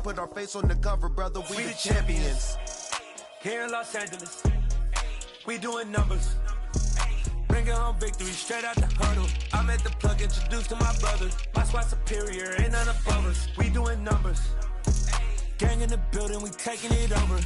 put our face on the cover, brother, we the champions. Here in Los Angeles, we doing numbers. Bringing home victory straight out the huddle. I'm at the plug, introduced to my brothers. My squad superior, ain't none above us. We doing numbers. Gang in the building, we taking it over.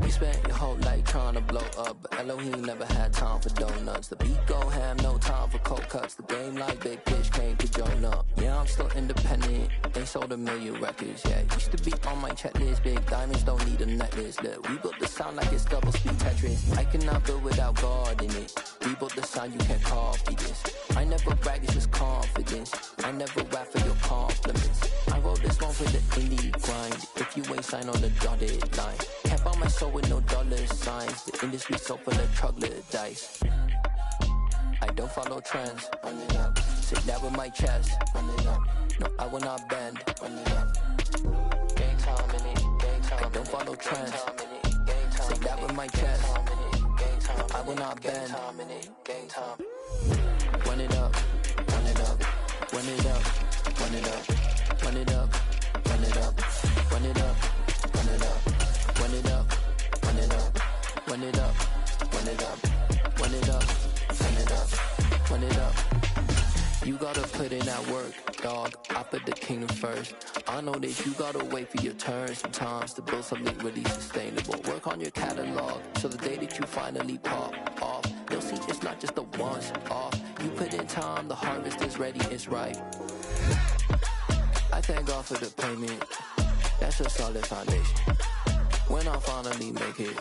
We spent your whole life trying to blow up, but Elohim never had time for donuts. The beat go ham, no time for cold cuts. The game like Big Pitch came to join up. Yeah, I'm still independent, they sold 1 million records. Yeah, used to be on my checklist. Big diamonds don't need a necklace. Look, we built the sound like it's double speed Tetris. I cannot build without God in it. We built the sound, you can't copy this. I never brag, it's just confidence. I never rap for your compliments. I wrote this one for the indie grind. If you ain't signed on the dotted line, can't buy my soul with no dollar signs. The industry so full of troglodytes. I don't follow trends. Run it up. Sit that with my chest. Run it up. No, I will not bend. Run it up. Gang time in it. Gang time. I don't follow trends. Sit that with my chest. I will not bend. Gang time. Run it up. Run it up. Run it up. Run it up. Run it up. Run it up. Run it up. Run it up. Run it up. Run it up. Run it up. Run it up. Run it up. Run it up. Run it up. You gotta put in that work, dog. I put the kingdom first. I know that you gotta wait for your turn sometimes to build something really sustainable. Work on your catalog, so the day that you finally pop off, they'll see it's not just a once off. You put in time, the harvest is ready, it's ripe. I thank God for the payment, that's a solid foundation. When I finally make it,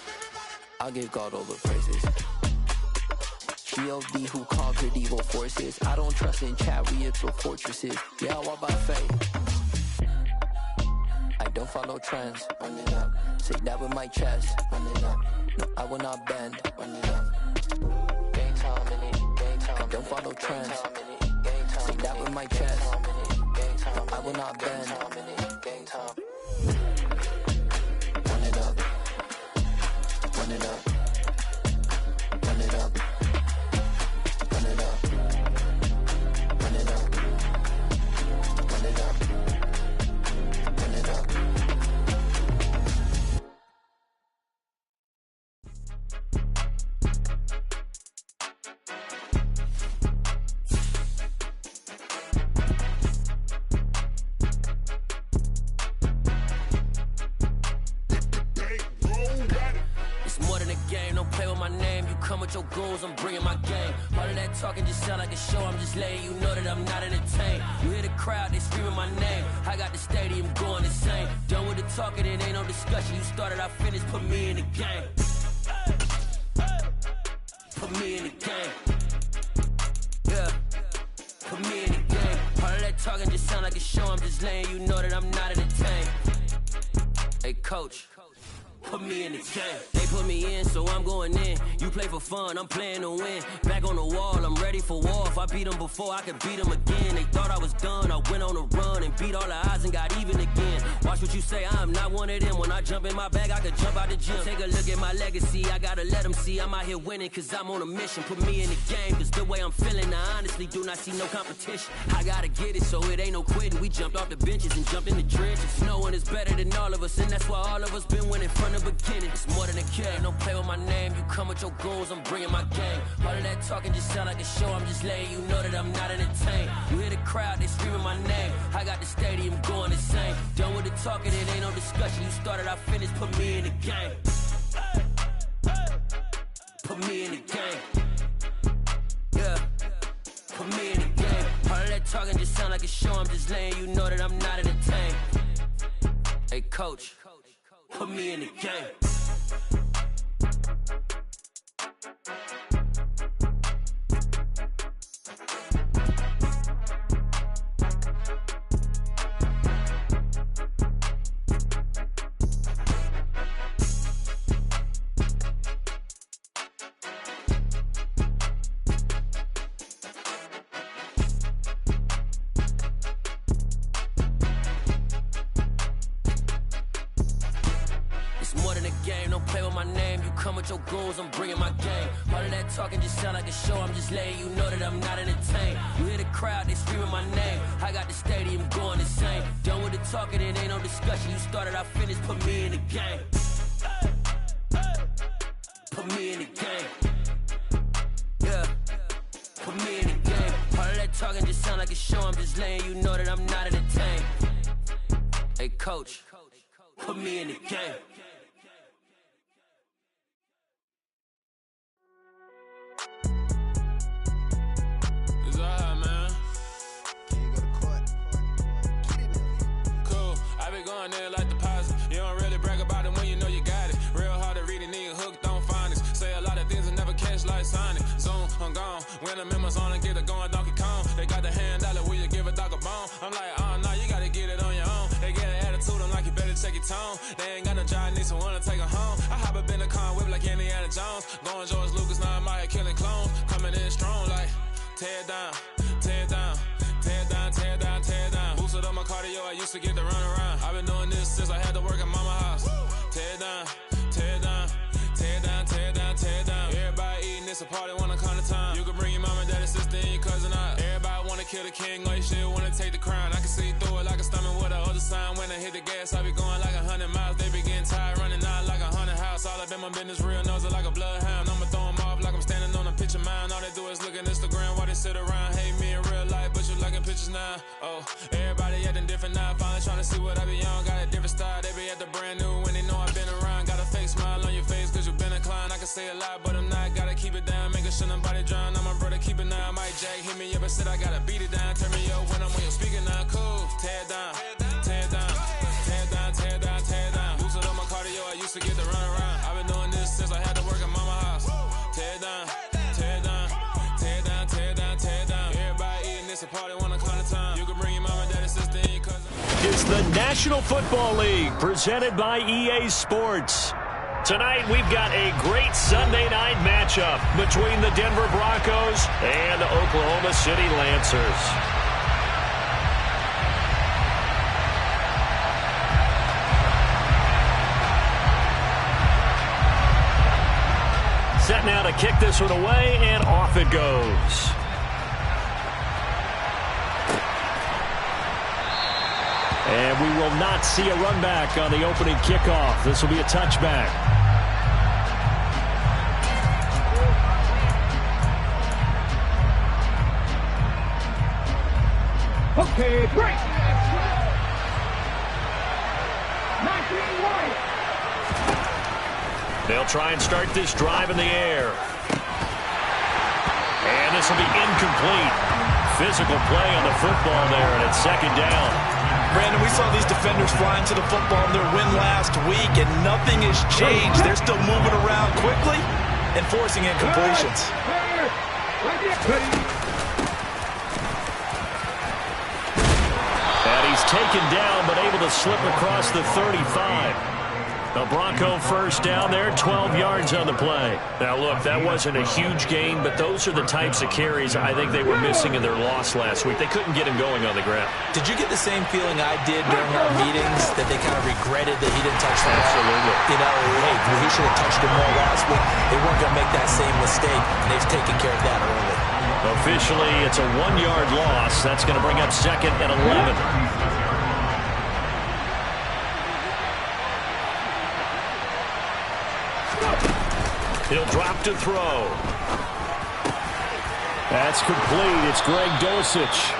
I'll give God all the praises. G.O.D. who conquered evil forces. I don't trust in chariots or fortresses. Yeah, I walk by faith. I don't follow trends. Run it up. Say that with my chest. Run it up. No, I will not bend. Run it up. Gang time in it. Gang time. I don't follow trends. Say that with my chest. No, I will not bend. Gang time. Run it up. Run it up. Run it up. Run it up. Run it up. Run it up. Run it up. Your goons, I'm bringing my game. All of that talking just sound like a show. I'm just letting you know that I'm not entertained. You hear the crowd, they screaming my name. I got the stadium going insane. Done with the talking, it ain't no discussion. You started, I finished, put me in the game. Put me in the game. Yeah, put me in the game. All of that talking just sound like a show. I'm just letting you know that I'm not entertained. Hey, coach, put me in the game. They put me in, so I'm going in. You play for fun, I'm playing to win. Back on the wall, I'm ready for war. If I beat them before, I could beat them again. They thought I was done, I went on a run and beat all the odds and got even again. Watch what you say, I'm not one of them. When I jump in my bag, I could jump out the gym. Take a look at my legacy, I gotta let them see I'm out here winning, cause I'm on a mission. Put me in the game, cause the way I'm feeling, I honestly do not see no competition. I gotta get it, so it ain't no quitting. We jumped off the benches and jumped in the trenches. No one is better than all of us, and that's why all of us been winning from the beginning. It's more than a game, don't play with my name. You come with your goons, I'm bringing my game. All of that talking just sound like a show. I'm just letting you know that I'm not entertained. You hear the crowd, they screaming my name. I got the stadium going insane. Done with the talking, it ain't no discussion. You started, I finished, put me in the game. Put me in the game. Yeah, put me in the game. All of that talking just sound like a show. I'm just letting you know that I'm not entertained. Hey, coach, put me in the game. game. Don't play with my name. You come with your goons, I'm bringing my game. All of that talking just sound like a show. I'm just letting you know that I'm not entertained. You hear the crowd, they screaming my name. I got the stadium going insane. Done with the talking, it ain't no discussion. You started, I finished, put me in the game. Put me in the game. Yeah. Put me in the game. All of that talking just sound like a show. I'm just letting you know that I'm not entertained. Hey, coach, put me in the game. It's all right, man. Can you go to court? Cool. I been going there like deposit. You don't really brag about it when you know you got it. Real hard to read a nigga hooked, don't find it. Say a lot of things and never catch like sign it. Zoom, I'm gone. When I'm in my zone and get it going Donkey Kong. They got the hand dollar, will you give a dog a bone? I'm like, oh, no, you gotta get it on your own. They get an attitude, I'm like, you better check your tone. They ain't got no job, need someone to take her home. I hop up in the car, whip like Indiana Jones. Going George Lucas, now I'm out here killing clones. Coming in strong like, tear down, tear down, tear down, tear down, tear down. Boosted up my cardio, I used to get to run around. I've been doing this since I had to work at mama house. Tear down, tear down, tear down, tear down, tear down. Everybody eating, it's a party, wanna come to time. You can bring your mom and daddy, sister, and your cousin out. Everybody wanna kill the king, or you still wanna take the crown. I can see through it like a stomach with a other sign. When I hit the gas, I be going like 100 miles. They be getting tired, running out like 100 house. All up in my business, real nose like a bloodhound. I'ma throw them off like I'm standing on a picture mound. All they do is look at Instagram while they sit around. Hate me in real life, but you liking pictures now. Oh, everybody acting different now. Finally trying to see what I be on. Got a different style, they be at the brand new when they know I've been around. Got a fake smile on your face cause you been inclined. I can say a lot, but I'm not. Gotta keep it down, making sure nobody drown. I'm my brother, keep it now. Mike Jack hit me up and said I gotta beat it down. Turn me up when I'm on your speaker now. Cool, tear down, tear down, tear down, tear down, tear down. Boosted up my cardio, I used to get to run around. I've been doing this since I had to work at mama house. Tear down, tear down, tear down, tear down, tear down. Everybody eating, it's a party, wanna come to time. You can bring your mom and daddy, sister, and your cousin. It's the National Football League presented by EA Sports. Tonight we've got a great Sunday night matchup between the Denver Broncos and Oklahoma City Lancers. Set now to kick this one away, and off it goes. And we will not see a run back on the opening kickoff. This will be a touchback. Okay, break. 19 wide. They'll try and start this drive in the air. And this will be incomplete. Physical play on the football there, and it's second down. Brandon, we saw these defenders flying to the football in their win last week, and nothing has changed. They're still moving around quickly and forcing incompletions. And he's taken down, but able to slip across the 35. The Bronco first down there, 12 yards on the play. Now, look, that wasn't a huge gain, but those are the types of carries I think they were missing in their loss last week. They couldn't get him going on the ground. Did you get the same feeling I did during our meetings, that they kind of regretted that he didn't touch the ball? Absolutely. You know, hey, he should have touched it more last week. They weren't going to make that same mistake, and they've taken care of that early. Officially, it's a 1-yard loss. That's going to bring up second and 11. He'll drop to throw. That's complete. It's Greg Dulcich.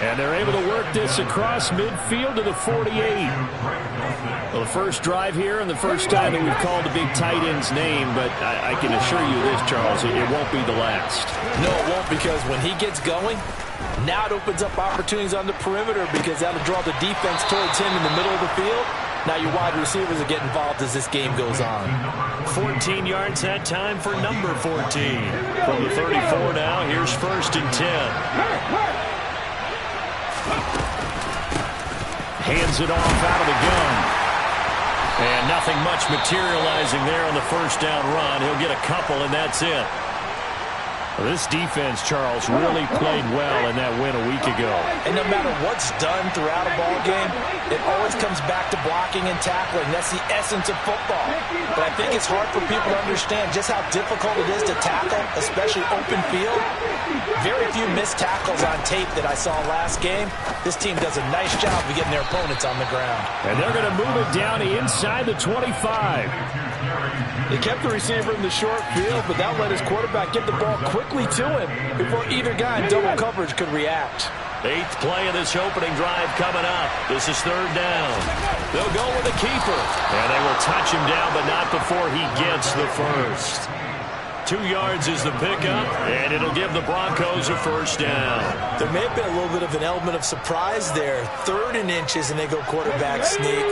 And they're able to work this across midfield to the 48. Well, the first drive here and the first time that we've called the big tight end's name, but I can assure you this, Charles, it won't be the last. No, it won't, because when he gets going, now it opens up opportunities on the perimeter, because that'll draw the defense towards him in the middle of the field. Now your wide receivers will get involved as this game goes on. 14 yards that time for number 14. From the 34 now, here's first and 10. Hands it off out of the gun. And nothing much materializing there on the first down run. He'll get a couple, and that's it. Well, this defense, Charles, really played well in that win a week ago. And no matter what's done throughout a ball game, it always comes back to blocking and tackling. That's the essence of football. But I think it's hard for people to understand just how difficult it is to tackle, especially open field. Very few missed tackles on tape that I saw last game. This team does a nice job of getting their opponents on the ground. And they're going to move it down inside the 25. They kept the receiver in the short field, but that let his quarterback get the ball quickly to him before either guy in double coverage could react. 8th play of this opening drive coming up. This is 3rd down. They'll go with a keeper. And they will touch him down, but not before he gets the first. 2 yards is the pickup, and it'll give the Broncos a first down. There may have been a little bit of an element of surprise there. 3rd and inches, and they go quarterback sneak.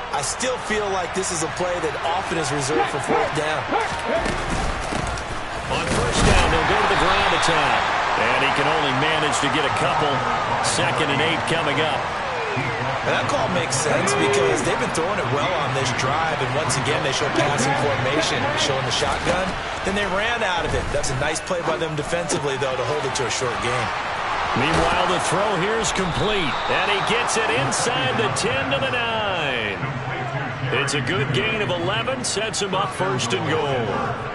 I still feel like this is a play that often is reserved for 4th down. On 1st down, they'll go to the ground attack. And he can only manage to get a couple. 2nd and 8 coming up. And that call makes sense because they've been throwing it well on this drive, and once again they show passing formation, showing the shotgun. Then they ran out of it. That's a nice play by them defensively, though, to hold it to a short game. Meanwhile, the throw here is complete, and he gets it inside the 10 to the 9. It's a good gain of 11, sets him up 1st and goal.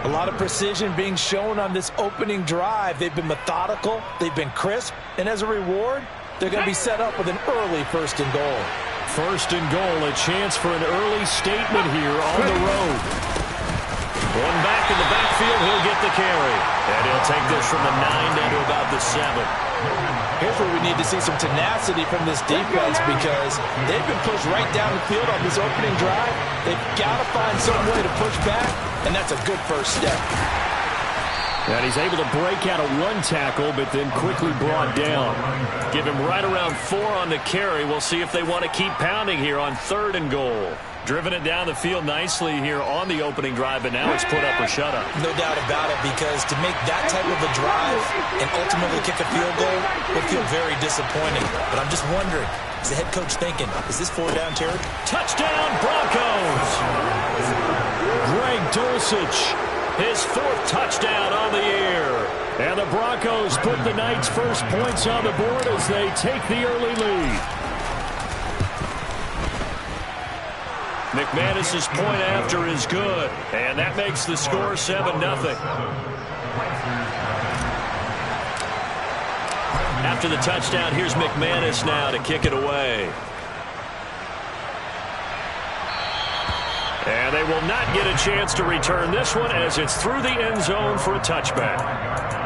A lot of precision being shown on this opening drive. They've been methodical, they've been crisp, and as a reward, they're going to be set up with an early 1st and goal. 1st and goal, a chance for an early statement here on the road. One back in the backfield, he'll get the carry. And he'll take this from the 9 down to about the 7. Here's where we need to see some tenacity from this defense because they've been pushed right down the field on this opening drive. They've got to find some way to push back, and that's a good first step. And he's able to break out of 1 tackle, but then quickly brought down. Give him right around 4 on the carry. We'll see if they want to keep pounding here on 3rd and goal. Driven it down the field nicely here on the opening drive, but now it's put up or shut up. No doubt about it, because to make that type of a drive and ultimately kick a field goal would feel very disappointing. But I'm just wondering, is the head coach thinking, is this 4-down territory? Touchdown, Broncos! Greg Dulcich, his 4th touchdown on the year. And the Broncos put the Knights' first points on the board as they take the early lead. McManus's point after is good, and that makes the score 7-0. After the touchdown, here's McManus now to kick it away. And they will not get a chance to return this one as it's through the end zone for a touchback.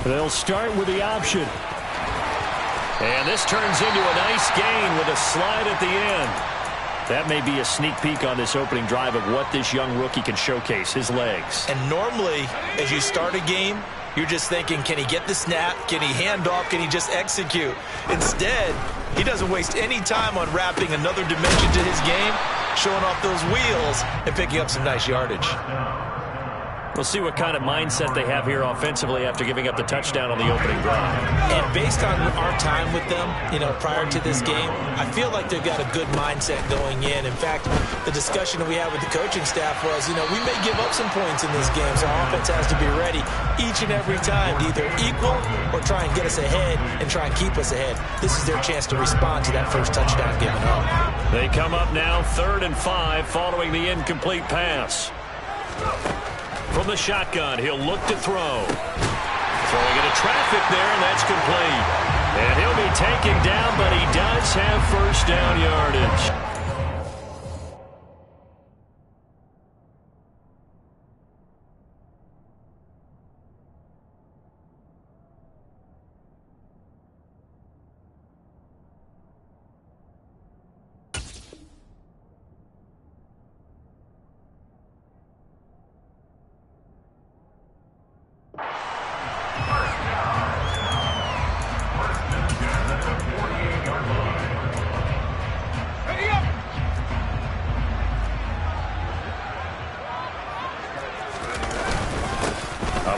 They'll start with the option. And this turns into a nice gain with a slide at the end. That may be a sneak peek on this opening drive of what this young rookie can showcase, his legs. And normally, as you start a game, you're just thinking, can he get the snap? Can he hand off? Can he just execute? Instead, he doesn't waste any time on wrapping another dimension to his game, showing off those wheels, and picking up some nice yardage. We'll see what kind of mindset they have here offensively after giving up the touchdown on the opening drive. And based on our time with them, prior to this game, I feel like they've got a good mindset going in. In fact, the discussion that we had with the coaching staff was, we may give up some points in this game, so our offense has to be ready each and every time to either equal or try and get us ahead and try and keep us ahead. This is their chance to respond to that first touchdown given up. They come up now 3rd and 5 following the incomplete pass. From the shotgun, he'll look to throw. Throwing into traffic there, and that's complete. And he'll be taken down, but he does have first down yardage.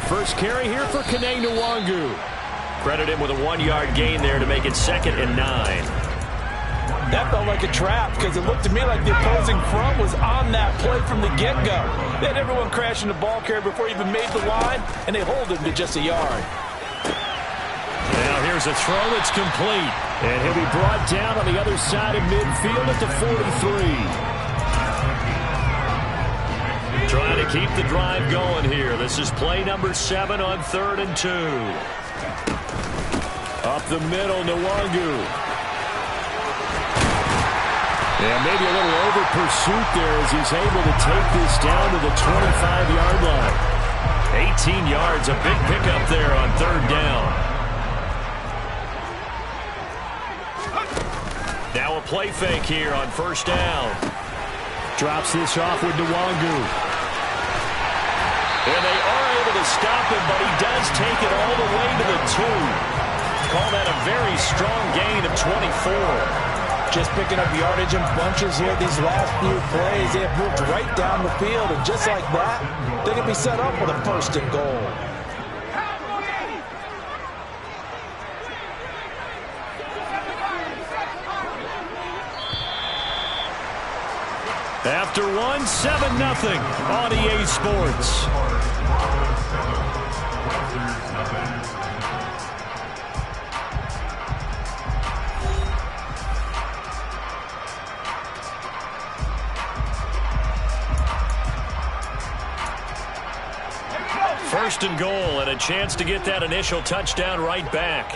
First carry here for Kene Nwangu. Credit him with a 1-yard gain there to make it 2nd and 9. That felt like a trap because it looked to me like the opposing front was on that play from the get-go. They had everyone crashing the ball carrier before he even made the line, and they hold him to just a yard. Now here's a throw that's complete. And he'll be brought down on the other side of midfield at the 43. Trying to keep the drive going here. This is play number 7 on 3rd and 2. Up the middle, Nwangu. And maybe a little over pursuit there as he's able to take this down to the 25-yard line. 18 yards, a big pickup there on 3rd down. Now a play fake here on 1st down. Drops this off with Nwangu. And they are able to stop him, but he does take it all the way to the 2. Call that a very strong gain of 24. Just picking up yardage in bunches here these last few plays. They have moved right down the field, and just like that, they can be set up with a 1st and goal. After 7-0 on EA Sports. First and goal, and a chance to get that initial touchdown right back.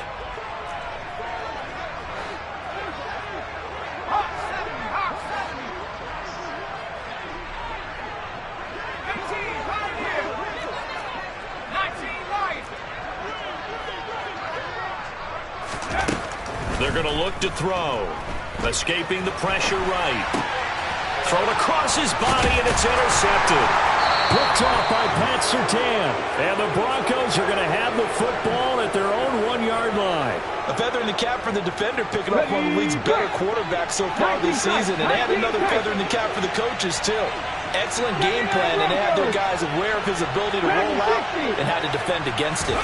They're going to look to throw. Escaping the pressure right. Thrown across his body, and it's intercepted. Picked off by Pat Surtain. And the Broncos are going to have the football at their own 1-yard line. A feather in the cap for the defender, picking up one of the league's better quarterbacks so far this season. And add another feather in the cap for the coaches, too. Excellent game plan, and they had their guys aware of his ability to roll out and how to defend against it.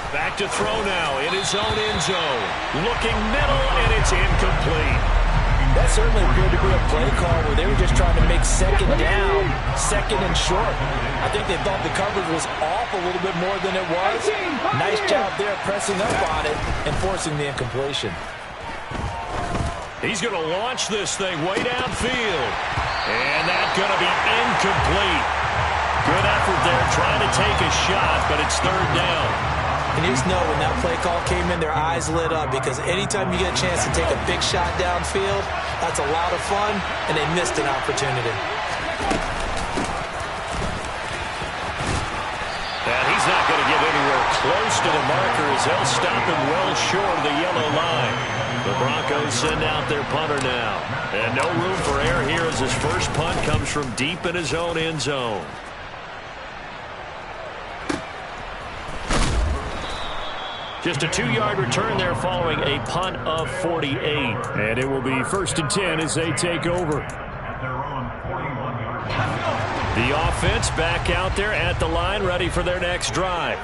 Back to throw now in his own end zone. Looking middle, and it's incomplete. That certainly appeared to be a play call where they were just trying to make 2nd down, 2nd and short. I think they thought the coverage was off a little bit more than it was. Nice job there pressing up on it and forcing the incompletion. He's going to launch this thing way downfield. And that's going to be incomplete. Good effort there trying to take a shot, but it's 3rd down. And you just know when that play call came in, their eyes lit up because anytime you get a chance to take a big shot downfield, that's a lot of fun, and they missed an opportunity. And he's not going to get anywhere close to the marker as they'll stop him well short of the yellow line. The Broncos send out their punter now. And no room for error here as his first punt comes from deep in his own end zone. Just a 2-yard return there following a punt of 48. And it will be 1st and 10 as they take over. The offense back out there at the line, ready for their next drive.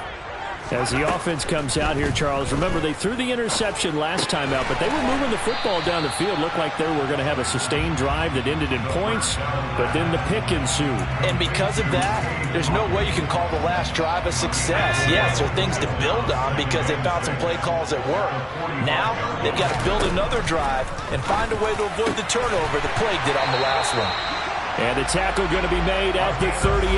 As the offense comes out here, Charles, remember they threw the interception last time out, but they were moving the football down the field. Looked like they were going to have a sustained drive that ended in points, but then the pick ensued. And because of that, there's no way you can call the last drive a success. Yes, there are things to build on because they found some play calls that work. Now, they've got to build another drive and find a way to avoid the turnover the Plague did on the last one. And the tackle going to be made at the 38.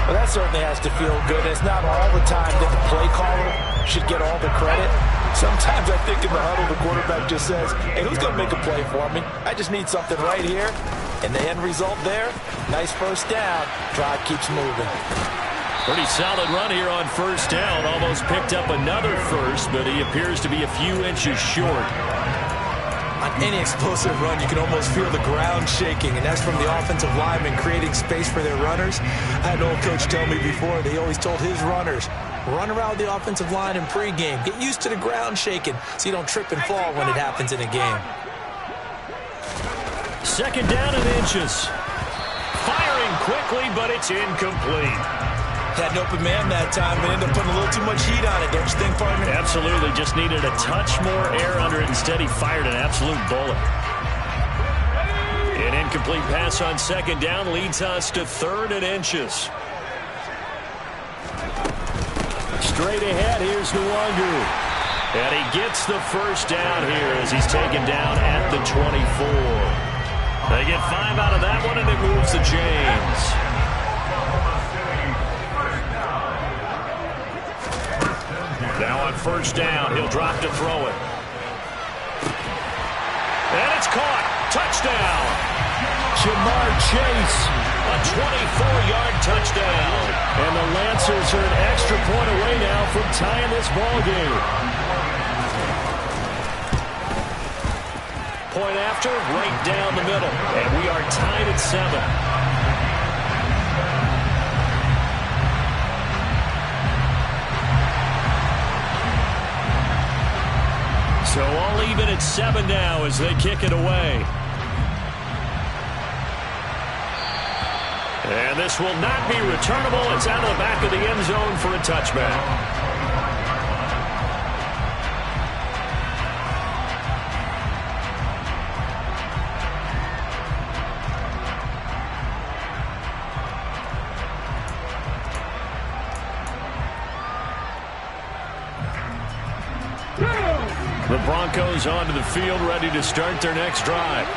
Well, that certainly has to feel good. It's not all the time that the play caller should get all the credit. Sometimes I think in the huddle, the quarterback just says, hey, who's going to make a play for me? I just need something right here. And the end result there, nice 1st down. Drive keeps moving. Pretty solid run here on 1st down. Almost picked up another first, but he appears to be a few inches short. On any explosive run, you can almost feel the ground shaking, and that's from the offensive linemen creating space for their runners. I had an old coach tell me before, they always told his runners, run around the offensive line in pregame. Get used to the ground shaking so you don't trip and fall when it happens in a game. 2nd down and inches. Firing quickly, but it's incomplete. Had an open man that time, but ended up putting a little too much heat on it, don't you think, partner? Absolutely. Just needed a touch more air under it. Instead, he fired an absolute bullet. An incomplete pass on second down leads us to 3rd and inches. Straight ahead, here's Nwangu. And he gets the first down here as he's taken down at the 24. They get 5 out of that one, and it moves to James. Now on first down, he'll drop to throw it. And it's caught. Touchdown. Jamar Chase, a 24-yard touchdown. And the Lancers are an extra point away now from tying this ball game. Point after, right down the middle. And we are tied at 7. So all even at 7 now as they kick it away. And this will not be returnable. It's out of the back of the end zone for a touchback. The Broncos onto the field, ready to start their next drive.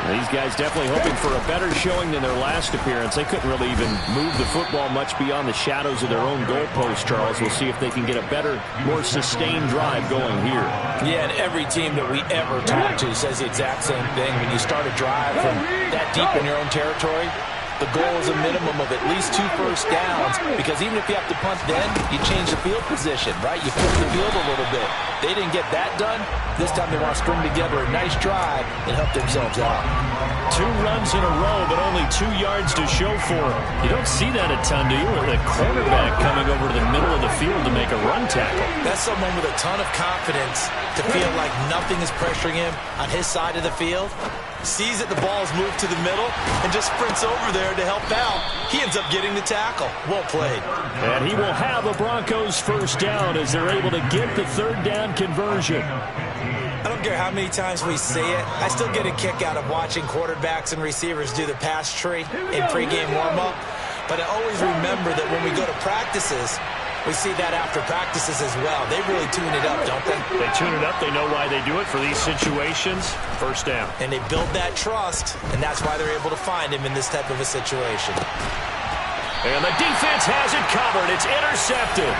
These guys definitely hoping for a better showing than their last appearance. They couldn't really even move the football much beyond the shadows of their own goalpost, Charles. We'll see if they can get a better, more sustained drive going here. Yeah, and every team that we ever talk to says the exact same thing. When you start a drive from that deep in your own territory, the goal is a minimum of at least 2 first downs, because even if you have to punt then, you change the field position, right? You flip the field a little bit. They didn't get that done. This time they want to string together a nice drive and help themselves out. 2 runs in a row, but only 2 yards to show for it. You don't see that a ton, do you? With a cornerback coming over to the middle of the field to make a run tackle. That's someone with a ton of confidence to feel like nothing is pressuring him on his side of the field. Sees that the ball's moved to the middle and just sprints over there to help out. He ends up getting the tackle. Well played. And he will have a Broncos first down as they're able to get the 3rd down conversion. I don't care how many times we see it. I still get a kick out of watching quarterbacks and receivers do the pass tree in pregame warm-up. But I always remember that when we go to practices, we see that after practices as well. They really tune it up, don't they? They tune it up. They know why they do it for these situations. First down. And they build that trust, and that's why they're able to find him in this type of a situation. And the defense has it covered. It's intercepted.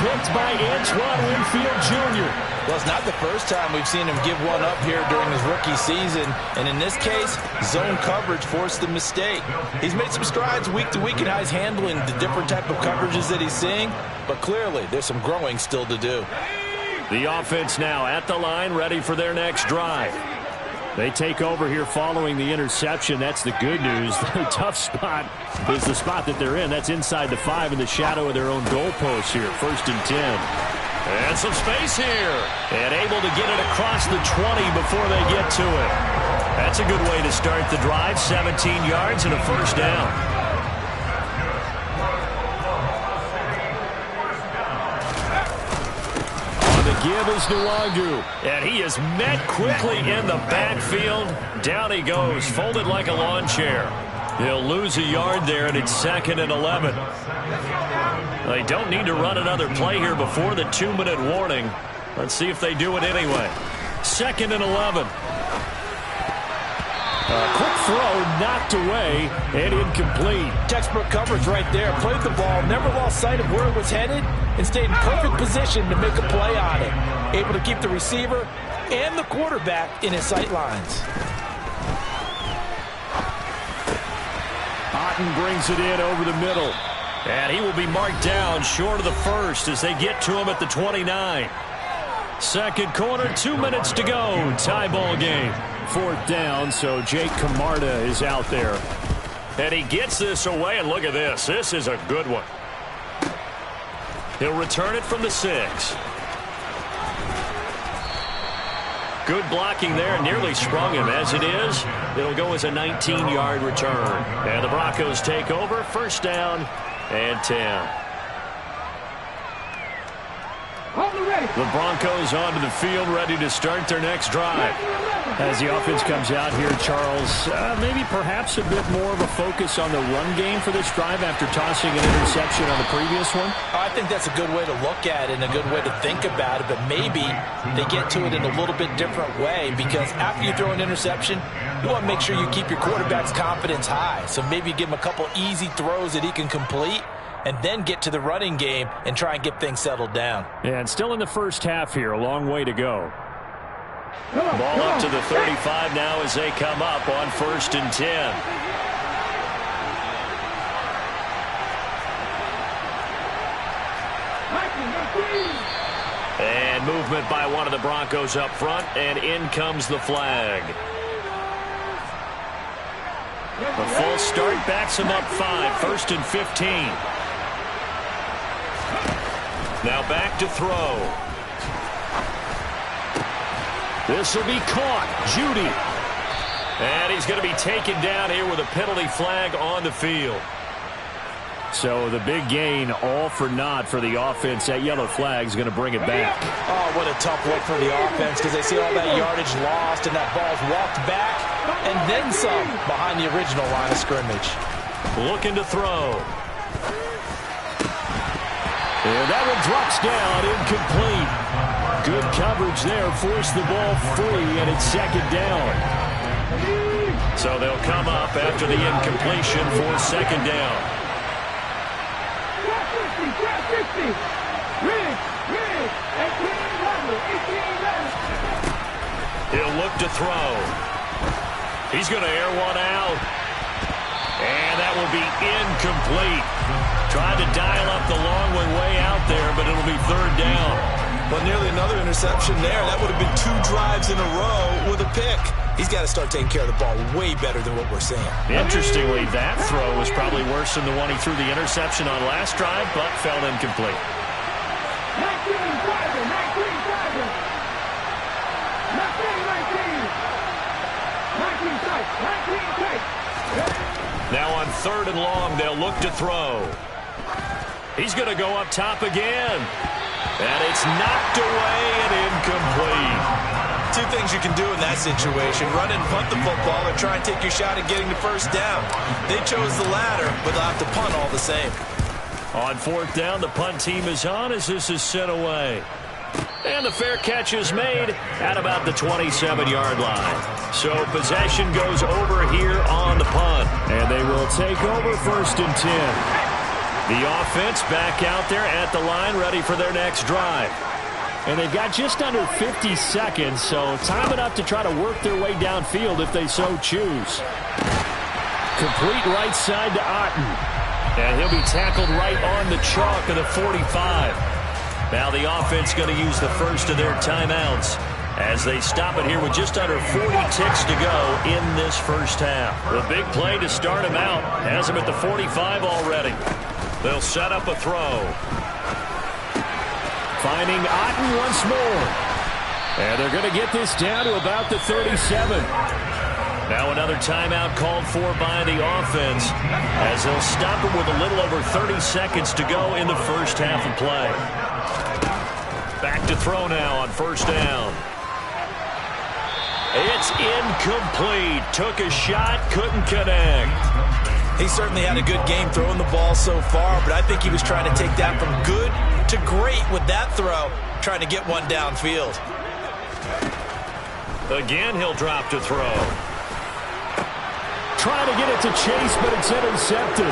Picked by Antoine Winfield Jr. Well, it's not the first time we've seen him give one up here during his rookie season. And in this case, zone coverage forced the mistake. He's made some strides week to week in how he's handling the different type of coverages that he's seeing. But clearly, there's some growing still to do. The offense now at the line, ready for their next drive. They take over here following the interception. That's the good news. The tough spot is the spot that they're in. That's inside the 5 in the shadow of their own goalpost here. 1st and 10. And some space here. And able to get it across the 20 before they get to it. That's a good way to start the drive. 17 yards and a first down. Give is Nwangu, and he is met quickly in the backfield. Down he goes, folded like a lawn chair. He'll lose a yard there, and it's 2nd and 11. They don't need to run another play here before the 2-minute warning. Let's see if they do it anyway. 2nd and 11. A quick throw knocked away and incomplete. Textbook coverage right there. Played the ball, never lost sight of where it was headed, and stayed in perfect position to make a play on it. Able to keep the receiver and the quarterback in his sight lines. Otten brings it in over the middle. And he will be marked down short of the first as they get to him at the 29. Second quarter, 2 minutes to go. Tie ball game. 4th down, so Jake Camarda is out there. And he gets this away, and look at this. This is a good one. He'll return it from the 6. Good blocking there, nearly sprung him. As it is, it'll go as a 19-yard return. And the Broncos take over. First down and 10. The Broncos onto the field, ready to start their next drive. As the offense comes out here, Charles, maybe perhaps a bit more of a focus on the run game for this drive after tossing an interception on the previous one? I think that's a good way to look at it and a good way to think about it, but maybe they get to it in a little bit different way, because after you throw an interception, you want to make sure you keep your quarterback's confidence high. So maybe give him a couple easy throws that he can complete, and then get to the running game and try and get things settled down. Yeah, and still in the first half here, a long way to go. Ball up to the 35 now as they come up on 1st and 10. And movement by one of the Broncos up front, and in comes the flag. A false start backs him up 5, 1st and 15. Now back to throw. This will be caught. Judy. And he's going to be taken down here with a penalty flag on the field. So the big gain, all for naught for the offense. That yellow flag is going to bring it back. Oh, what a tough look for the offense, because they see all that yardage lost and that ball's walked back and then some behind the original line of scrimmage. Looking to throw. And that one drops down, incomplete. Good coverage there, forced the ball free, and it's 2nd down. So they'll come up after the incompletion for 2nd down. He'll look to throw. He's going to air one out. And that will be incomplete. Tried to dial up the long one way out there, but it'll be 3rd down. Well, nearly another interception there. That would have been 2 drives in a row with a pick. He's got to start taking care of the ball way better than what we're seeing. Interestingly, that throw was probably worse than the one he threw the interception on last drive, but fell incomplete. Now on 3rd and long, they'll look to throw. He's going to go up top again. And it's knocked away and incomplete. 2 things you can do in that situation: run and punt the football, or try and take your shot at getting the 1st down. They chose the latter, but they'll have to punt all the same. On 4th down, the punt team is on as this is sent away. And the fair catch is made at about the 27-yard line. So possession goes over here on the punt. And they will take over 1st and 10. The offense back out there at the line, ready for their next drive. And they've got just under 50 seconds, so time enough to try to work their way downfield if they so choose. Complete right side to Otten. And he'll be tackled right on the chalk of the 45. Now the offense going to use the first of their timeouts as they stop it here with just under 40 ticks to go in this first half. The big play to start him out has him at the 45 already. They'll set up a throw. Finding Otten once more. And they're going to get this down to about the 37. Now another timeout called for by the offense as they'll stop it with a little over 30 seconds to go in the first half of play. Back to throw now on 1st down. It's incomplete. Took a shot, couldn't connect. He certainly had a good game throwing the ball so far, but I think he was trying to take that from good to great with that throw, trying to get one downfield. Again, he'll drop to throw. Trying to get it to Chase, but it's intercepted.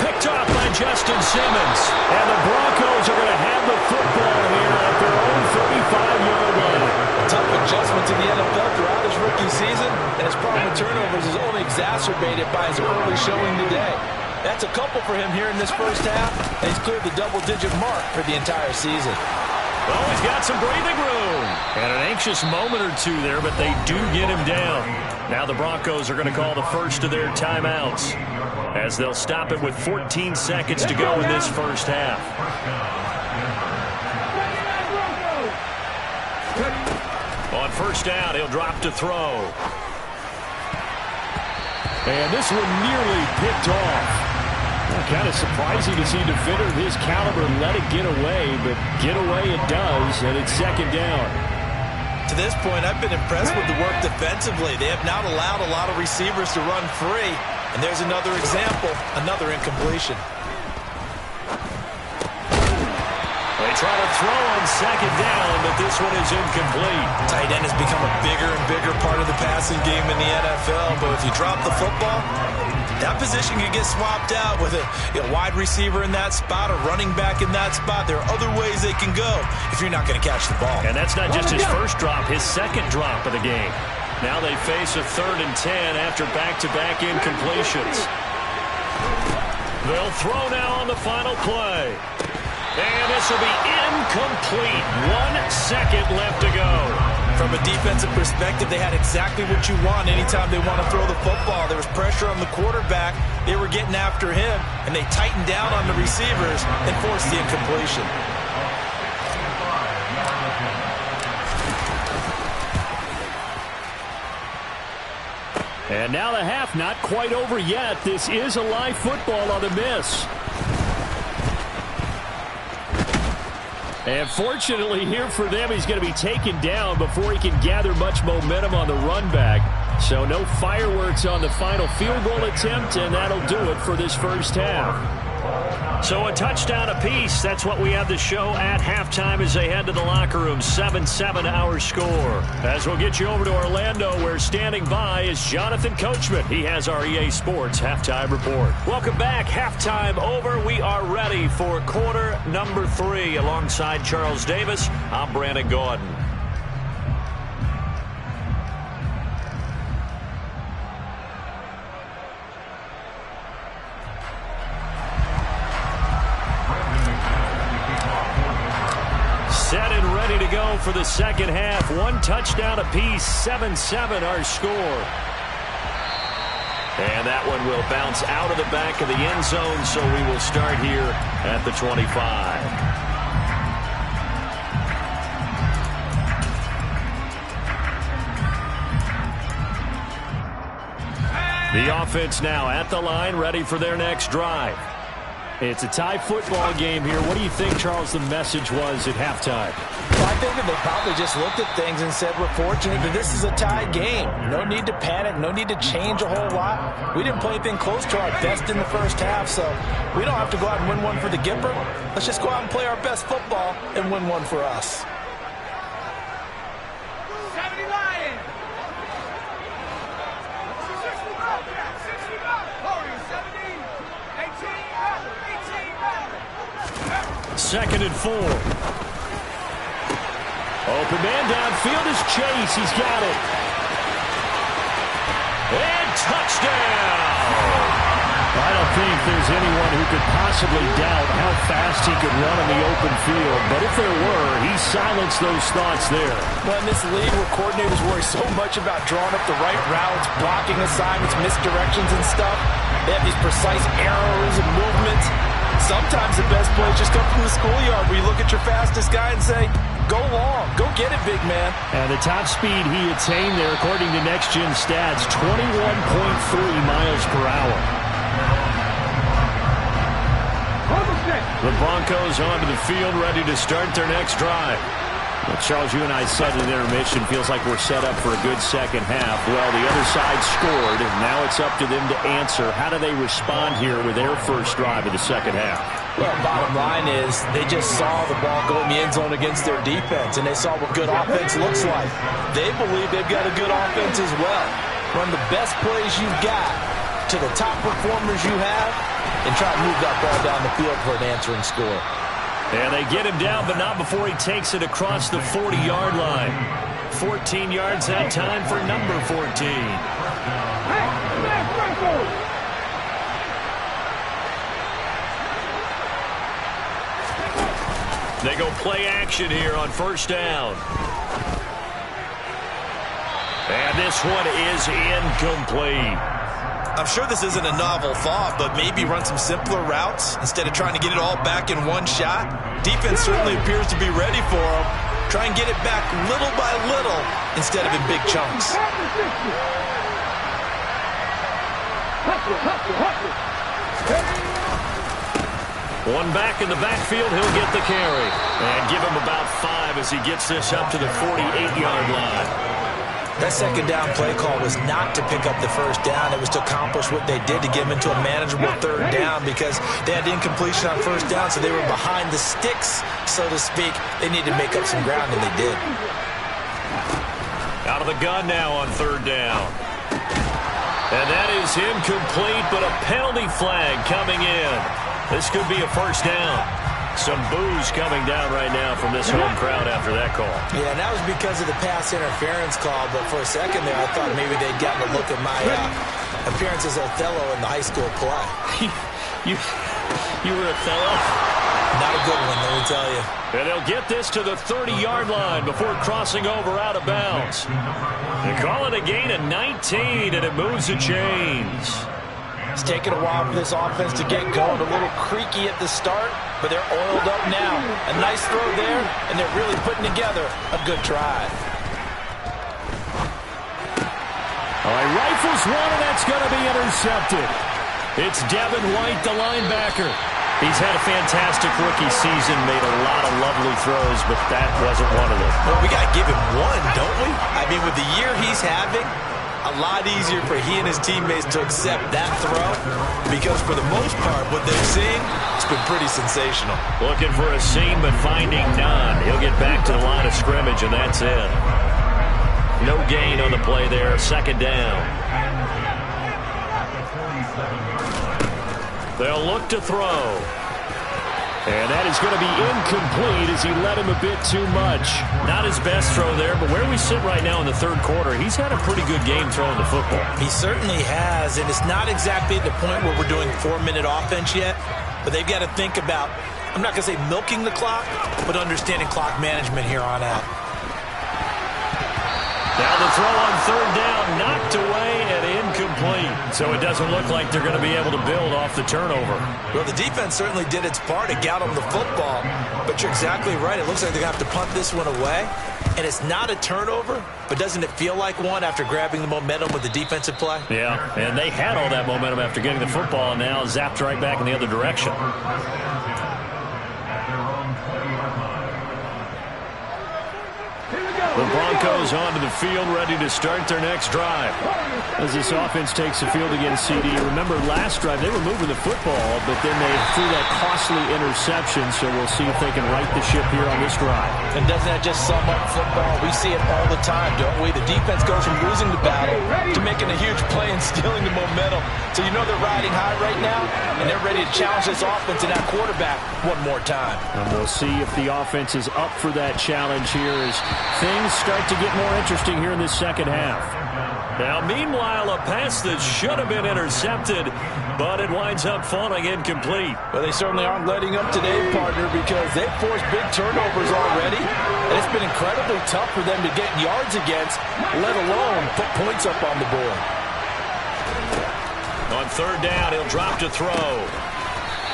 Picked off by Justin Simmons. And the Broncos are going to have the football here at their own 35-yard line. Tough adjustment to the NFL throughout his rookie season, and his problem with turnovers is only exacerbated by his early showing today. That's a couple for him here in this first half, and he's cleared the double-digit mark for the entire season. Well, he's got some breathing room. And an anxious moment or two there, but they do get him down. Now the Broncos are going to call the first of their timeouts as they'll stop it with 14 seconds to go in this first half. On 1st down, he'll drop to throw. And this one nearly picked off. kind of surprising to see a defender of his caliber let it get away, but get away it does, and it's second down. To this point, I've been impressed with the work defensively. They have not allowed a lot of receivers to run free. And there's another example, another incompletion. They try to throw on second down, but this one is incomplete. Tight end has become a bigger and bigger part of the passing game in the NFL. But if you drop the football, that position can get swapped out with a wide receiver in that spot, a running back in that spot. There are other ways they can go if you're not going to catch the ball. And that's not just his first drop, his second drop of the game. Now they face a 3rd and 10 after back-to-back incompletions. They'll throw now on the final play. And this will be incomplete. 1 second left to go. From a defensive perspective, they had exactly what you want anytime they want to throw the football. There was pressure on the quarterback. They were getting after him, and they tightened down on the receivers and forced the incompletion. And now the half not quite over yet. This is a live football on the miss. And fortunately here for them, he's going to be taken down before he can gather much momentum on the run back. So no fireworks on the final field goal attempt, and that'll do it for this first half. So a touchdown apiece. That's what we have the show at halftime as they head to the locker room. 7-7 our score. As we'll get you over to Orlando, where standing by is Jonathan Coachman. He has our EA Sports halftime report. Welcome back. Halftime over. We are ready for quarter number 3. Alongside Charles Davis, I'm Brandon Gordon. Set and ready to go for the second half. 1 touchdown apiece. 7-7 our score. And that one will bounce out of the back of the end zone, so we will start here at the 25. The offense now at the line, ready for their next drive. It's a tie football game here. What do you think, Charles, the message was at halftime? Well, I think that they probably just looked at things and said, we're fortunate that this is a tie game. No need to panic. No need to change a whole lot. We didn't play anything close to our best in the first half, so we don't have to go out and win one for the Gipper. Let's just go out and play our best football and win one for us. Second and 4. Open man downfield is Chase. He's got it. And touchdown! I don't think there's anyone who could possibly doubt how fast he could run in the open field. But if there were, he silenced those thoughts there. Well, in this league where coordinators worry so much about drawing up the right routes, blocking assignments, misdirections and stuff, they have these precise arrows and movements. Sometimes the best plays just come from the schoolyard where you look at your fastest guy and say, go long, go get it, big man. And the top speed he attained there, according to Next Gen Stats, 21.3 miles per hour. The Broncos onto the field, ready to start their next drive. Well, Charles, you and I said in intermission, feels like we're set up for a good second half. Well, the other side scored, and now it's up to them to answer. How do they respond here with their first drive of the second half? Well, bottom line is they just saw the ball go in the end zone against their defense, and they saw what good offense looks like. They believe they've got a good offense as well. Run the best plays you've got to the top performers you have, and try to move that ball down the field for an answering score. And they get him down, but not before he takes it across the 40-yard line. 14 yards that time for number 14. They go play action here on first down. And this one is incomplete. I'm sure this isn't a novel thought, but maybe run some simpler routes instead of trying to get it all back in one shot. Defense certainly appears to be ready for them. Try and get it back little by little instead of in big chunks. One back in the backfield, he'll get the carry. And give him about 5 as he gets this up to the 48-yard line. That second down play call was not to pick up the first down. It was to accomplish what they did, to get them into a manageable third down, because they had incompletion on first down, so they were behind the sticks, so to speak. They needed to make up some ground, and they did. Out of the gun now on third down. And that is incomplete, but a penalty flag coming in. This could be a first down. Some boos coming down right now from this home crowd after that call. Yeah, and that was because of the pass interference call, but for a second there, I thought maybe they'd gotten a look at my appearance as Othello in the high school play. You were Othello? Not a good one, let me tell you. And they'll get this to the 30-yard line before crossing over out of bounds. They call it a gain of 19, and it moves the chains. It's taken a while for this offense to get going. A little creaky at the start, but they're oiled up now. A nice throw there, and they're really putting together a good drive. All right, rifles one, and that's going to be intercepted. It's Devin White, the linebacker. He's had a fantastic rookie season, made a lot of lovely throws, but that wasn't one of them. Well, we got to give him one, don't we? I mean, with the year he's having, a lot easier for he and his teammates to accept that throw, because for the most part, what they've seen, it's been pretty sensational. Looking for a seam, but finding none. He'll get back to the line of scrimmage, and that's it. No gain on the play there. Second down. They'll look to throw. And that is going to be incomplete as he led him a bit too much. Not his best throw there, but where we sit right now in the third quarter, he's had a pretty good game throwing the football. He certainly has, and it's not exactly at the point where we're doing 4-minute offense yet, but they've got to think about, I'm not going to say milking the clock, but understanding clock management here on out. Now the throw on third down, knocked away and incomplete. So it doesn't look like they're going to be able to build off the turnover. Well, the defense certainly did its part. It got them the football. But you're exactly right. It looks like they're going to have to punt this one away. And it's not a turnover, but doesn't it feel like one after grabbing the momentum with the defensive play? Yeah, and they had all that momentum after getting the football, and now zapped right back in the other direction. The Broncos onto the field, ready to start their next drive. As this offense takes the field against CD. Remember, last drive, they were moving the football, but then they threw that costly interception, so we'll see if they can right the ship here on this drive. And doesn't that just sum up football? We see it all the time, don't we? The defense goes from losing the battle to making a huge play and stealing the momentum. So you know they're riding high right now, and they're ready to challenge this offense and that quarterback one more time. And we'll see if the offense is up for that challenge here as things start to get more interesting here in this second half. Now, meanwhile, a pass that should have been intercepted, but it winds up falling incomplete. Well, they certainly aren't letting up today, partner, because they've forced big turnovers already, and it's been incredibly tough for them to get yards against, let alone put points up on the board. On third down, he'll drop to throw.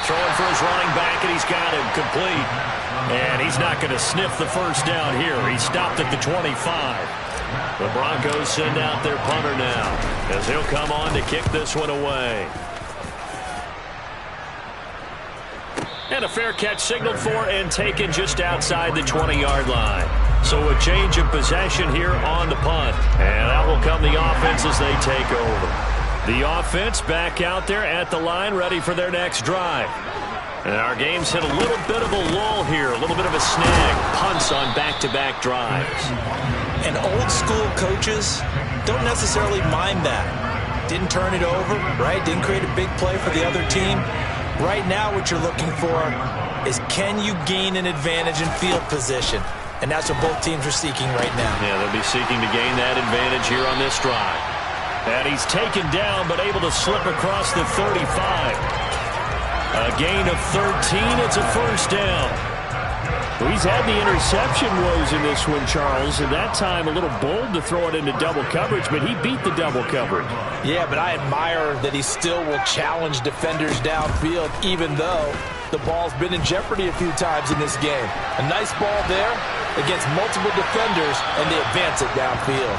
Throwing for his running back, and he's got him complete. And he's not going to sniff the first down here. He stopped at the 25. The Broncos send out their punter now, as he'll come on to kick this one away. And a fair catch signaled for and taken just outside the 20-yard line. So a change of possession here on the punt. And out will come the offense as they take over. The offense back out there at the line, ready for their next drive. And our game's hit a little bit of a lull here, a little bit of a snag. Punts on back-to-back drives. And old-school coaches don't necessarily mind that. Didn't turn it over, right? Didn't create a big play for the other team. Right now what you're looking for is, can you gain an advantage in field position? And that's what both teams are seeking right now. Yeah, they'll be seeking to gain that advantage here on this drive. And he's taken down, but able to slip across the 35. A gain of 13. It's a first down. Well, he's had the interception woes in this one, Charles, and that time a little bold to throw it into double coverage, but he beat the double coverage. Yeah, but I admire that he still will challenge defenders downfield, even though the ball's been in jeopardy a few times in this game. A nice ball there against multiple defenders, and they advance it downfield.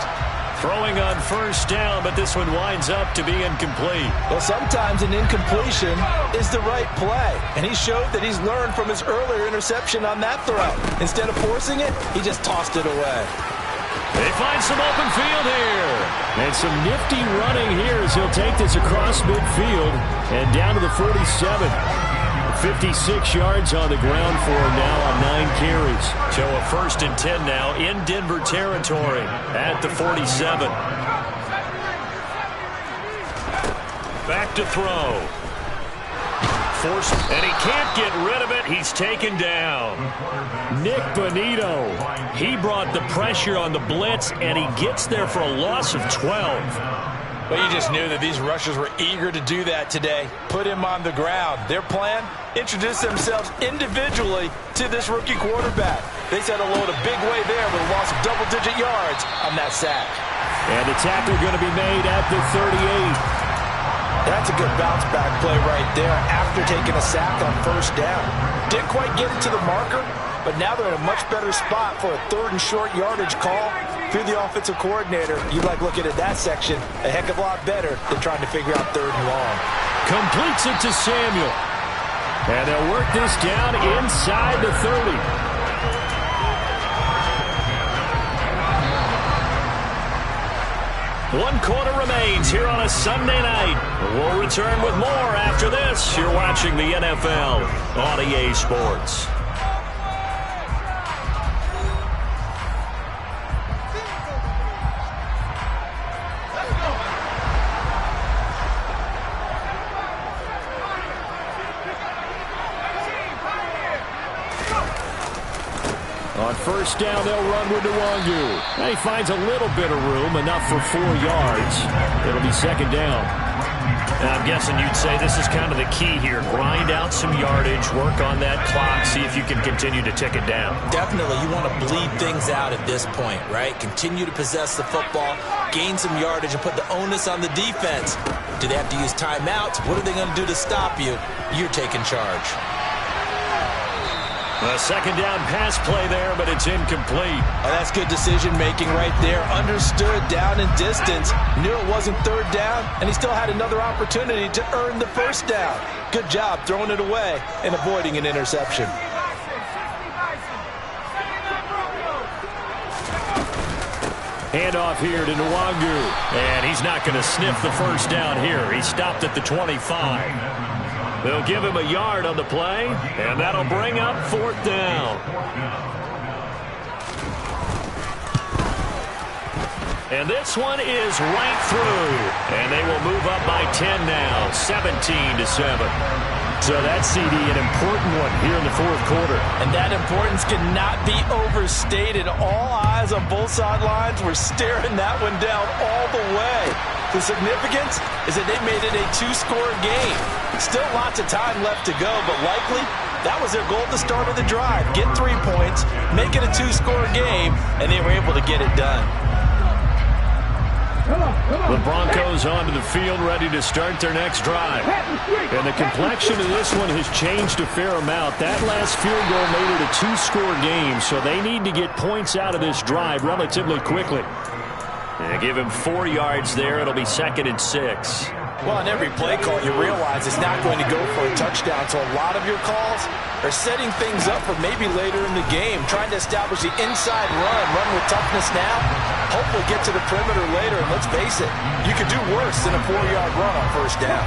Throwing on first down, but this one winds up to be incomplete. Well, sometimes an incompletion is the right play, and he showed that he's learned from his earlier interception on that throw. Instead of forcing it, he just tossed it away. They find some open field here. And some nifty running here as he'll take this across midfield and down to the 47. 56 yards on the ground for him now on 9 carries. So a 1st and 10 now in Denver territory at the 47. Back to throw. And he can't get rid of it. He's taken down. Nick Bonito. He brought the pressure on the blitz, and he gets there for a loss of 12. But you just knew that these rushers were eager to do that today. Put him on the ground. Their plan, introduce themselves individually to this rookie quarterback. They said hello in a big way there with a loss of double-digit yards on that sack. And the tackle going to be made at the 38. That's a good bounce-back play right there after taking a sack on first down. Didn't quite get it to the marker, but now they're in a much better spot for a 3rd and short yardage call. Through the offensive coordinator, you like looking at that section a heck of a lot better than trying to figure out 3rd and long. Completes it to Samuel. And they'll work this down inside the 30. One quarter remains here on a Sunday night. We'll return with more after this. You're watching the NFL on EA Sports. On first down, they'll run with Nwangu. Now he finds a little bit of room, enough for 4 yards. It'll be 2nd down. Now I'm guessing you'd say this is kind of the key here. Grind out some yardage, work on that clock, see if you can continue to tick it down. Definitely, you want to bleed things out at this point, right? Continue to possess the football, gain some yardage, and put the onus on the defense. Do they have to use timeouts? What are they going to do to stop you? You're taking charge. A 2nd down pass play there, but it's incomplete. Oh, that's good decision-making right there. Understood down and distance. Knew it wasn't 3rd down, and he still had another opportunity to earn the 1st down. Good job throwing it away and avoiding an interception. Handoff here to Nwangu. And he's not going to sniff the 1st down here. He stopped at the 25. They'll give him a yard on the play, and that'll bring up 4th down. And this one is right through. And they will move up by 10 now, 17-7. So that CD, an important one here in the 4th quarter. And that importance cannot be overstated. All eyes on both sidelines were staring that one down all the way. The significance is that they made it a 2-score game. Still lots of time left to go, but likely that was their goal at the start of the drive. Get 3 points, make it a 2-score game, and they were able to get it done. The Broncos onto the field, ready to start their next drive. And the complexion of this one has changed a fair amount. That last field goal made it a 2-score game, so they need to get points out of this drive relatively quickly. And give him 4 yards there. It'll be 2nd and 6. Well, on every play call, you realize it's not going to go for a touchdown, so a lot of your calls are setting things up for maybe later in the game, trying to establish the inside run with toughness now, hopefully get to the perimeter later, and let's face it, you could do worse than a 4-yard run on 1st down.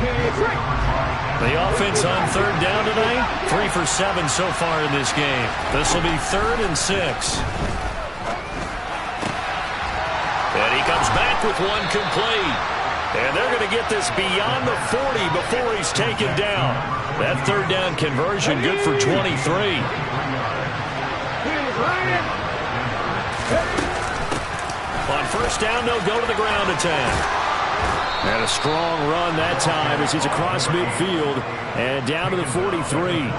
The offense on 3rd down tonight, 3 for 7 so far in this game. This will be 3rd and 6. And he comes back with one complete. And they're going to get this beyond the 40 before he's taken down. That 3rd down conversion good for 23. On 1st down, they'll go to the ground attack. And a strong run that time as he's across midfield and down to the 43.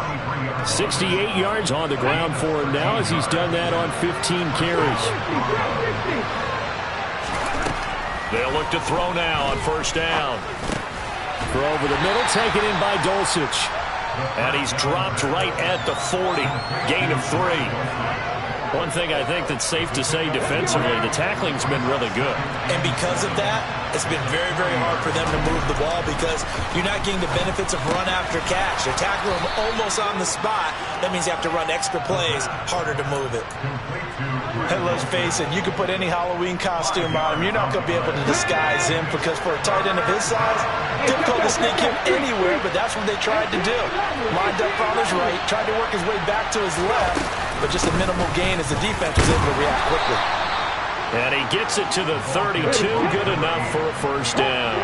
68 yards on the ground for him now as he's done that on 15 carries. They'll look to throw now on 1st down. Throw over the middle, taken in by Dulcich. And he's dropped right at the 40. Gain of 3. One thing I think that's safe to say defensively, the tackling's been really good. And because of that, it's been very, very hard for them to move the ball because you're not getting the benefits of run after catch. They're tackling them almost on the spot. That means you have to run extra plays, harder to move it. And let's face it, you can put any Halloween costume on him. You're not going to be able to disguise him because for a tight end of his size, difficult to sneak him anywhere, but that's what they tried to do. Lined up on his right, tried to work his way back to his left, but just a minimal gain as the defense was able to react quickly. And he gets it to the 32, good enough for a first down.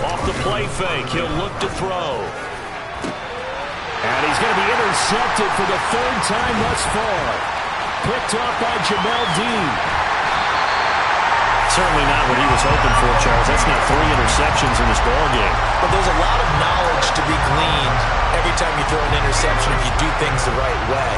Off the play fake, he'll look to throw. And he's going to be intercepted for the third time thus far. Picked off by Jamel Dean. Certainly not what he was hoping for, Charles. That's now 3 interceptions in this ballgame. But there's a lot of knowledge to be gleaned every time you throw an interception if you do things the right way.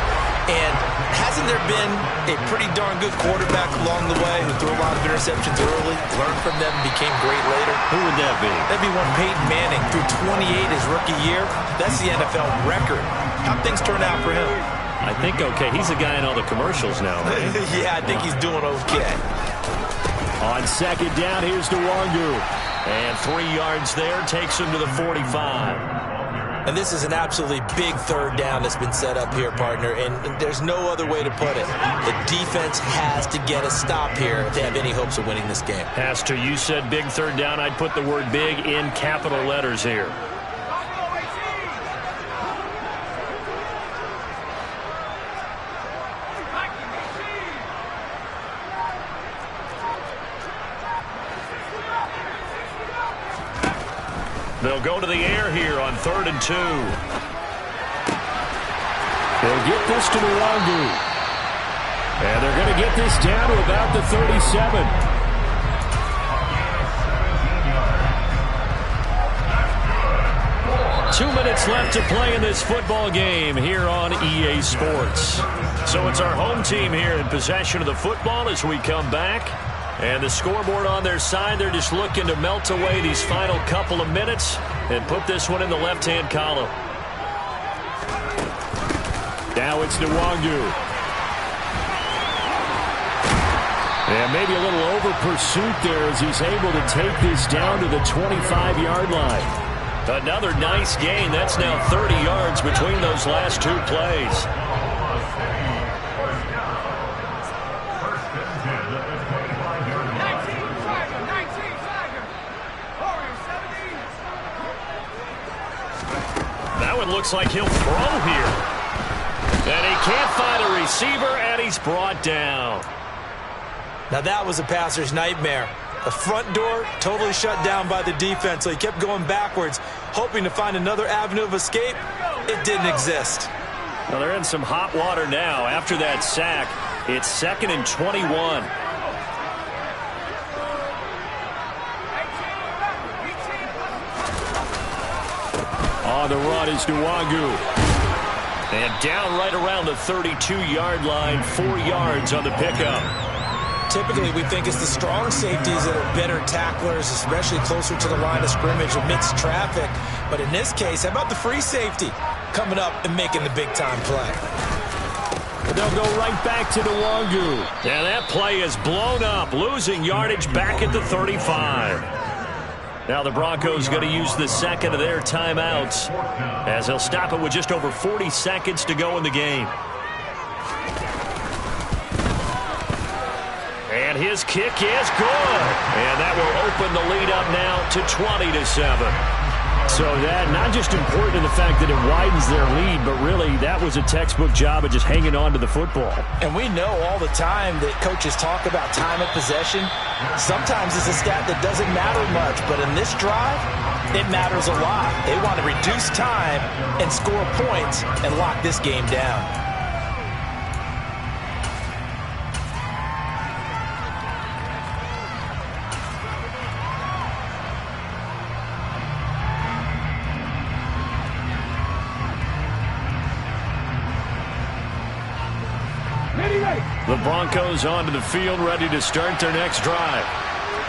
And hasn't there been a pretty darn good quarterback along the way who threw a lot of interceptions early, learned from them, and became great later? Who would that be? That'd be one Peyton Manning. Threw 28 his rookie year. That's the NFL record. How'd things turn out for him? I think okay. He's the guy in all the commercials now, right? Yeah, I think he's doing okay. On second down, here's Nwangu. And 3 yards there, takes him to the 45. And this is an absolutely big third down that's been set up here, partner, and there's no other way to put it. The defense has to get a stop here if they have any hopes of winning this game. Has to. You said big third down. I'd put the word big in capital letters here. They'll go to the air here on 3rd and 2. They'll get this to Nwangu. And they're going to get this down to about the 37. Two minutes left to play in this football game here on EA Sports. So it's our home team here in possession of the football as we come back. And the scoreboard on their side, they're just looking to melt away these final couple of minutes and put this one in the left-hand column. Now it's Nwangu. And maybe a little over pursuit there as he's able to take this down to the 25-yard line. Another nice gain. That's now 30 yards between those last 2 plays. Looks like he'll throw here. And he can't find a receiver, and he's brought down. Now that was a passer's nightmare. The front door totally shut down by the defense, so he kept going backwards, hoping to find another avenue of escape. It didn't exist. Well, they're in some hot water now. After that sack, it's 2nd and 21. On the run is Nwangu. And down right around the 32-yard line, 4 yards on the pickup. Typically, we think it's the strong safeties that are better tacklers, especially closer to the line of scrimmage amidst traffic. But in this case, how about the free safety coming up and making the big-time play? They'll go right back to Nwangu. And that play is blown up, losing yardage back at the 35. Now the Broncos going to use the second of their timeouts as they'll stop it with just over 40 seconds to go in the game. And his kick is good. And that will open the lead up now to 20-7. So that not just important in the fact that it widens their lead, but really that was a textbook job of just hanging on to the football. And we know all the time that coaches talk about time of possession. Sometimes it's a stat that doesn't matter much, but in this drive, it matters a lot. They want to reduce time and score points and lock this game down. The Broncos onto the field, ready to start their next drive.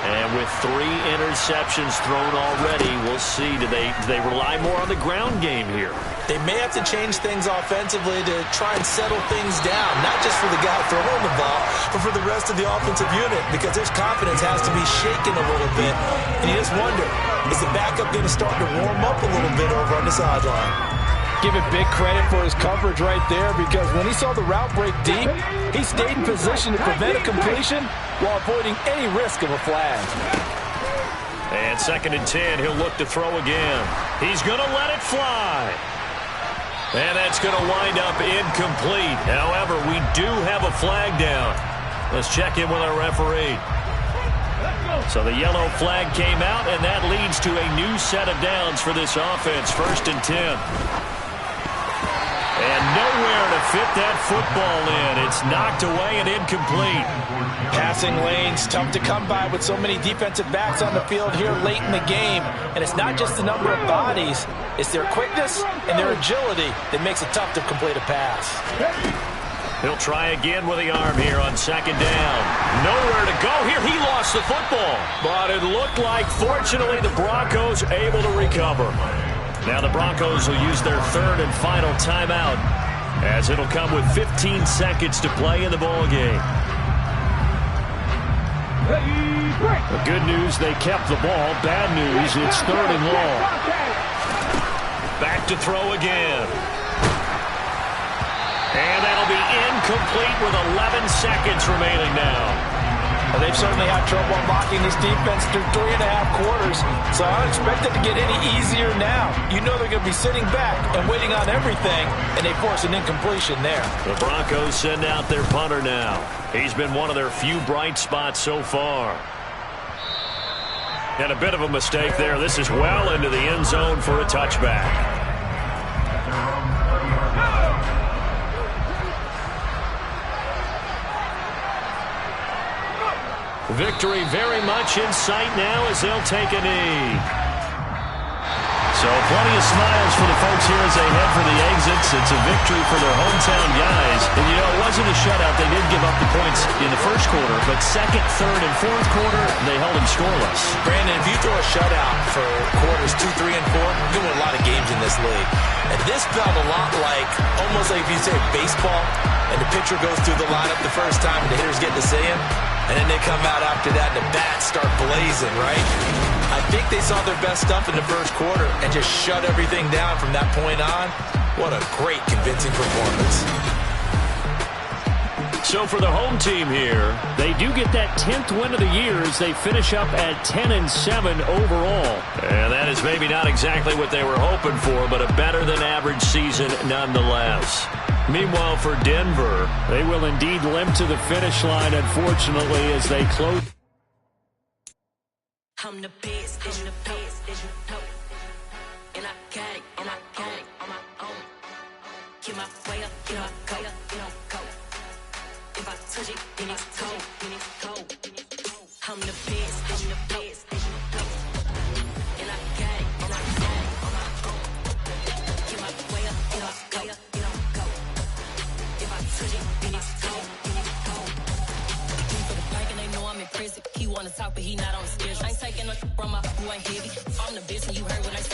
And with 3 interceptions thrown already, we'll see. Do they rely more on the ground game here? They may have to change things offensively to try and settle things down, not just for the guy throwing the ball, but for the rest of the offensive unit, because his confidence has to be shaken a little bit. And you just wonder, is the backup going to start to warm up a little bit over on the sideline? Give it big credit for his coverage right there, because when he saw the route break deep, he stayed in position to prevent a completion while avoiding any risk of a flag. And 2nd and 10, he'll look to throw again. He's going to let it fly. And that's going to wind up incomplete. However, we do have a flag down. Let's check in with our referee. So the yellow flag came out, and that leads to a new set of downs for this offense. 1st and 10. And nowhere to fit that football in. It's knocked away and incomplete. Passing lanes, tough to come by with so many defensive backs on the field here late in the game. And it's not just the number of bodies, it's their quickness and their agility that makes it tough to complete a pass. He'll try again with the arm here on 2nd down. Nowhere to go here. He lost the football. But it looked like, fortunately, the Broncos able to recover. Now the Broncos will use their 3rd and final timeout, as it'll come with 15 seconds to play in the ball game. The good news, they kept the ball. Bad news, it's 3rd and long. Back to throw again. And that'll be incomplete with 11 seconds remaining now. Well, they've certainly had trouble unlocking this defense through 3.5 quarters, so I don't expect it to get any easier now. You know they're going to be sitting back and waiting on everything, and they force an incompletion there. The Broncos send out their punter now. He's been one of their few bright spots so far. And a bit of a mistake there. This is well into the end zone for a touchback. Victory very much in sight now as they'll take a knee. So plenty of smiles for the folks here as they head for the exits. It's a victory for their hometown guys. And, you know, it wasn't a shutout. They did give up the points in the first quarter, but 2nd, 3rd, and 4th quarter, they held them scoreless. Brandon, if you throw a shutout for quarters 2, 3, and 4, you win a lot of games in this league. And this felt a lot like, almost like if you say baseball, and the pitcher goes through the lineup the first time and the hitters get to see him, and then they come out after that and the bats start blazing, right? I think they saw their best stuff in the first quarter and just shut everything down from that point on. What a great, convincing performance. So for the home team here, they do get that 10th win of the year as they finish up at 10-7 overall. And that is maybe not exactly what they were hoping for, but a better than average season nonetheless. Meanwhile, for Denver, they will indeed limp to the finish line, unfortunately, as they close. I'm the best, I'm the best, and I got it, on my own. Get my way up, get my go. If I touch it, then it's cold. I'm the best, and I got it, on my own. Get my way up, get my go. If I touch it, then it's cold. For the bike and they know I'm in prison. He wanna talk, but he not on schedule. I ain't taking no from my boy heavy. I'm the best, and you heard what I said.